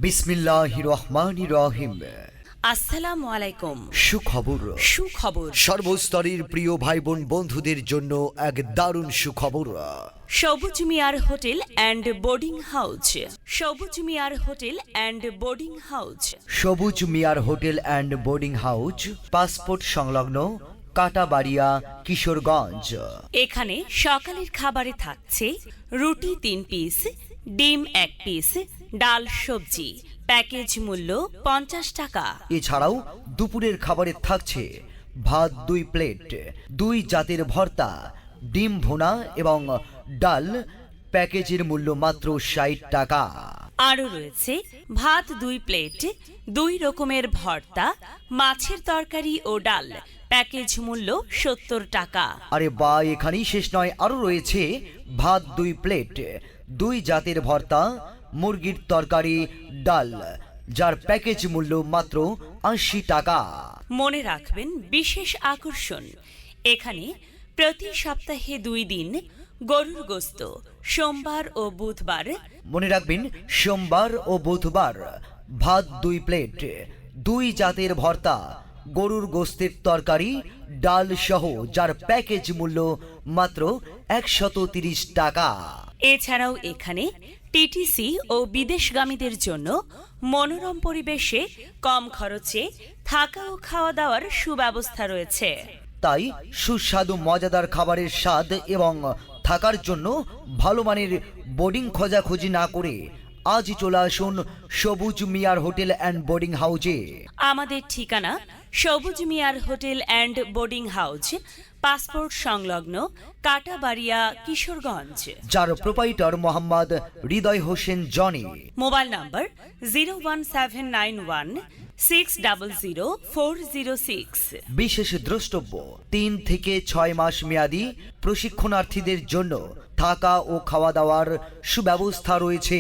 বিসমিল্লাহির রহমানির রহিম। আসসালামু আলাইকুম। সুখবর সর্বস্তরের প্রিয় ভাই বোন বন্ধুদের জন্য এক দারুণ সুখবর। সবুজ মিয়ার হোটেল অ্যান্ড বোর্ডিং হাউস। সবুজ মিয়ার হোটেল অ্যান্ড বোর্ডিং হাউস। সবুজ মিয়ার hotel and boarding house, passport সংলগ্ন, কাটাবাড়িয়া, কিশোরগঞ্জ। এখানে সকালের খাবারে থাকছে রুটি 3 পিস, ডিম 1 পিস, ডাল সবজি। প্যাকেজ মূল্য 50 টাকা। এছাড়াও দুপুরের খাবারে থাকছে ভাত 2 প্লেট, 2 জাতের ভর্তা, ডিম ভুনা এবং ডাল। প্যাকেজের মূল্য মাত্র 60 টাকা। আরও রয়েছে ভাত 2 প্লেট, 2 রকমের ভর্তা, মাছের তরকারি ও ডাল। প্যাকেজ মূল্য 70 টাকা। আরে বা, এখানেই শেষ নয়, আরও রয়েছে ভাত 2 প্লেট, 2 জাতের ভর্তা, মুরগির তরকারি, ডাল, যার প্যাকেজ মূল্য মাত্র 80 টাকা। মনে রাখবেন বিশেষ আকর্ষণ, এখানে প্রতি সপ্তাহে 2 দিন গরুর গোশত, সোমবার ও বুধবার। মনে রাখবেন সোমবার ও বুধবার ভাত 2 প্লেট, 2 জাতের ভর্তা, গরুর গোশতের তরকারি, ডাল সহ, যার প্যাকেজ মূল্য মাত্র 130 টাকা। এছাড়াও এখানে টিটিসি ও বিদেশগামীদের জন্য মনোরম পরিবেশে কম খরচে থাকা ও খাওয়া দাওয়ার সুব্যবস্থা রয়েছে। তাই সুস্বাদু মজাদার খাবারের স্বাদ এবং থাকার জন্য ভালো মানের বোর্ডিং খোঁজাখুঁজি না করে আজই চলে আসুন সবুজ মিয়ার হোটেল অ্যান্ড বোর্ডিং হাউজে। আমাদের ঠিকানা সবুজ মিয়ার hotel and boarding house, passport সংলগ্ন, কাটাবাড়িয়া, কিশোরগঞ্জ। যার প্রোপাইটার মোহাম্মদ হৃদয় হোসেন জনি। মোবাইল নম্বর 0179116000406। বিশেষ দ্রষ্টব্য, 3 থেকে 6 মাস মেয়াদী প্রশিক্ষণার্থীদের জন্য থাকা ও খাওয়া দাওয়ার সুব্যবস্থা রয়েছে।